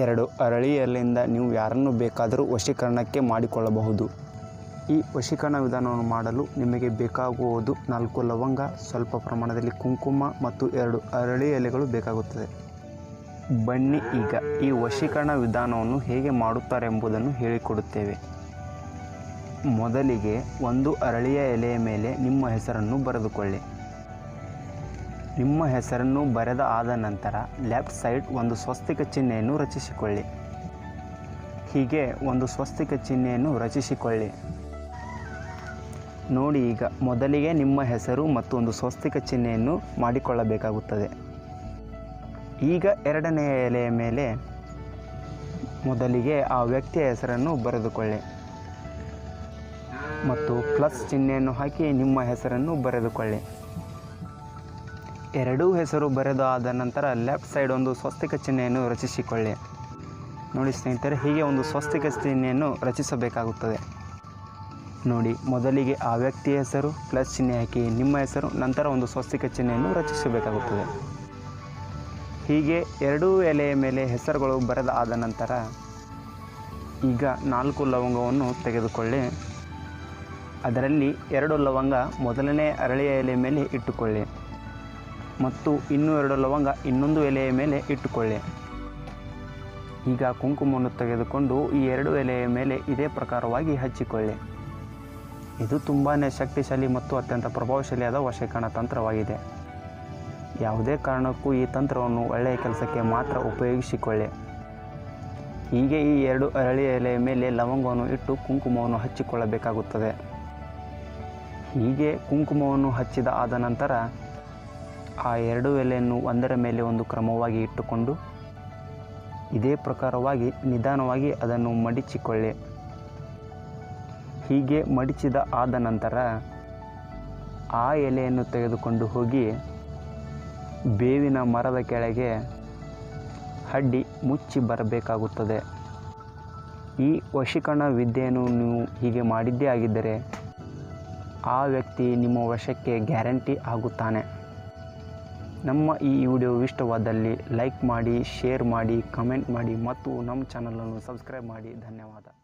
2 ಅರಳಿ ಎಲೆಯಿಂದ ನೀವು ಯಾರನ್ನು ಬೇಕಾದರೂ ವಶೀಕರಣಕ್ಕೆ ಮಾಡಿಕೊಳ್ಳಬಹುದು. ಈ ವಶೀಕರಣ ವಿಧಾನವನ್ನು ಮಾಡಲು ನಿಮಗೆ ಬೇಕಾಗುವುದು 4 ಲವಂಗ, ಸ್ವಲ್ಪ ಪ್ರಮಾಣದಲ್ಲಿ ಕುಂಕುಮ ಮತ್ತು 2 ಅರಳಿ ಎಲೆಗಳು ಬೇಕಾಗುತ್ತದೆ. ಬನ್ನಿ ಈಗ ಈ ವಶೀಕರಣ ವಿಧಾನವನ್ನು ಹೇಗೆ ಮಾಡುತ್ತಾರೆ ಎಂಬುದನ್ನು ಹೇಳಿಕೊಡುತ್ತೇವೆ. ಮೊದಲಿಗೆ ಒಂದು ಅರಳಿಯ ಎಲೆಯ ಮೇಲೆ ನಿಮ್ಮ ಹೆಸರನ್ನು ಬರೆದುಕೊಳ್ಳಿ. ನಿಮ್ಮ ಹೆಸರನ್ನು ಬರೆದ ಆದ ನಂತರ ಲೆಫ್ಟ್ ಸೈಡ್ ಒಂದು ಸ್ವಸ್ತಿಕ ಚಿಹ್ನೆಯನ್ನು ರಚಿಸಿಕೊಳ್ಳಿ. ಹೀಗೆ ಒಂದು ಸ್ವಸ್ತಿಕ ಚಿಹ್ನೆಯನ್ನು ರಚಿಸಿಕೊಳ್ಳಿ. ನೋಡಿ, ಈಗ ಮೊದಲಿಗೆ ನಿಮ್ಮ ಹೆಸರು ಮತ್ತು ಒಂದು ಸ್ವಸ್ತಿಕ ಚಿಹ್ನೆಯನ್ನು ಮಾಡಿಕೊಳ್ಳಬೇಕಾಗುತ್ತದೆ. ಈಗ ಎರಡನೆಯ ಎಲೆಯ ಮೇಲೆ ಮೊದಲಿಗೆ ಆ ವ್ಯಕ್ತಿಯ ಹೆಸರನ್ನು ಬರೆದುಕೊಳ್ಳಿ ಮತ್ತು ಪ್ಲಸ್ ಚಿಹ್ನೆಯನ್ನು ಹಾಕಿ ನಿಮ್ಮ ಹೆಸರನ್ನು ಬರೆದುಕೊಳ್ಳಿ. ಎರಡೂ ಹೆಸರು ಬರೆದು ಆದ ನಂತರ ಲೆಫ್ಟ್ ಸೈಡ್ ಒಂದು ಸ್ವಸ್ತಿಕ ಚಿಹ್ನೆಯನ್ನು ರಚಿಸಿಕೊಳ್ಳಿ. ನೋಡಿ ಸ್ನೇಹಿತರೆ, ಹೀಗೆ ಒಂದು ಸ್ವಸ್ತಿಕ ಚಿಹ್ನೆಯನ್ನು ರಚಿಸಬೇಕಾಗುತ್ತದೆ. ನೋಡಿ, ಮೊದಲಿಗೆ ಆ ವ್ಯಕ್ತಿಯ ಹೆಸರು ಪ್ಲಸ್ ಚಿಹ್ನೆ ಹಾಕಿ ನಿಮ್ಮ ಹೆಸರು, ನಂತರ ಒಂದು ಸ್ವಸ್ತಿಕ ಚಿಹ್ನೆಯನ್ನು ರಚಿಸಬೇಕಾಗುತ್ತದೆ. ಹೀಗೆ ಎರಡೂ ಎಲೆಯ ಮೇಲೆ ಹೆಸರುಗಳು ಬರೆದ ಆದ ನಂತರ ಈಗ 4 ಲವಂಗವನ್ನು ತೆಗೆದುಕೊಳ್ಳಿ. ಅದರಲ್ಲಿ 2 ಲವಂಗ ಮೊದಲನೇ ಅರಳಿಯ ಎಲೆಯ ಮೇಲೆ ಇಟ್ಟುಕೊಳ್ಳಿ ಮತ್ತು ಇನ್ನೂ 2 ಲವಂಗ ಇನ್ನೊಂದು ಎಲೆಯ ಮೇಲೆ ಇಟ್ಟುಕೊಳ್ಳಿ. ಈಗ ಕುಂಕುಮವನ್ನು ತೆಗೆದುಕೊಂಡು ಈ 2 ಎಲೆಯ ಮೇಲೆ ಇದೇ ಪ್ರಕಾರವಾಗಿ ಹಚ್ಚಿಕೊಳ್ಳಿ. ಇದು ತುಂಬಾ ಶಕ್ತಿಶಾಲಿ ಮತ್ತು ಅತ್ಯಂತ ಪ್ರಭಾವಶಾಲಿಯಾದ ವಶೀಕರಣ ತಂತ್ರವಾಗಿದೆ. ಯಾವುದೇ ಕಾರಣಕ್ಕೂ ಈ ತಂತ್ರವನ್ನು ಒಳ್ಳೆಯ ಕೆಲಸಕ್ಕೆ ಮಾತ್ರ ಉಪಯೋಗಿಸಿಕೊಳ್ಳಿ. ಹೀಗೆ ಈ 2 ಅರಳಿಯ ಎಲೆಯ ಮೇಲೆ ಲವಂಗವನ್ನು ಇಟ್ಟು ಕುಂಕುಮವನ್ನು ಹಚ್ಚಿಕೊಳ್ಳಬೇಕಾಗುತ್ತದೆ. ಹೀಗೆ ಕುಂಕುಮವನ್ನು ಹಚ್ಚಿದ ಆದ ನಂತರ ಆ 2 ಎಲೆಯನ್ನು ಒಂದರ ಮೇಲೆ ಒಂದು ಕ್ರಮವಾಗಿ ಇಟ್ಟುಕೊಂಡು ಇದೇ ಪ್ರಕಾರವಾಗಿ ನಿಧಾನವಾಗಿ ಅದನ್ನು ಮಡಿಚಿಕೊಳ್ಳಿ. ಹೀಗೆ ಮಡಿಚಿದ ಆದ ನಂತರ ಆ ಎಲೆಯನ್ನು ತೆಗೆದುಕೊಂಡು ಹೋಗಿ ಬೇವಿನ ಮರದ ಕೆಳಗೆ ಅಡ್ಡಿ ಮುಚ್ಚಿ ಬರಬೇಕಾಗುತ್ತದೆ. ಈ ವಶೀಕರಣ ವಿದ್ಯೆಯನ್ನು ನೀವು ಹೀಗೆ ಮಾಡಿದ್ದೇ ಆಗಿದ್ದರೆ ಆ ವ್ಯಕ್ತಿ ನಿಮ್ಮ ವಶಕ್ಕೆ ಗ್ಯಾರಂಟಿ ಆಗುತ್ತಾನೆ. ನಮ್ಮ ಈ ವಿಡಿಯೋ ಇಷ್ಟವಾದಲ್ಲಿ ಲೈಕ್ ಮಾಡಿ, ಶೇರ್ ಮಾಡಿ, ಕಮೆಂಟ್ ಮಾಡಿ ಮತ್ತು ನಮ್ಮ ಚಾನಲನ್ನು ಸಬ್ಸ್ಕ್ರೈಬ್ ಮಾಡಿ. ಧನ್ಯವಾದ.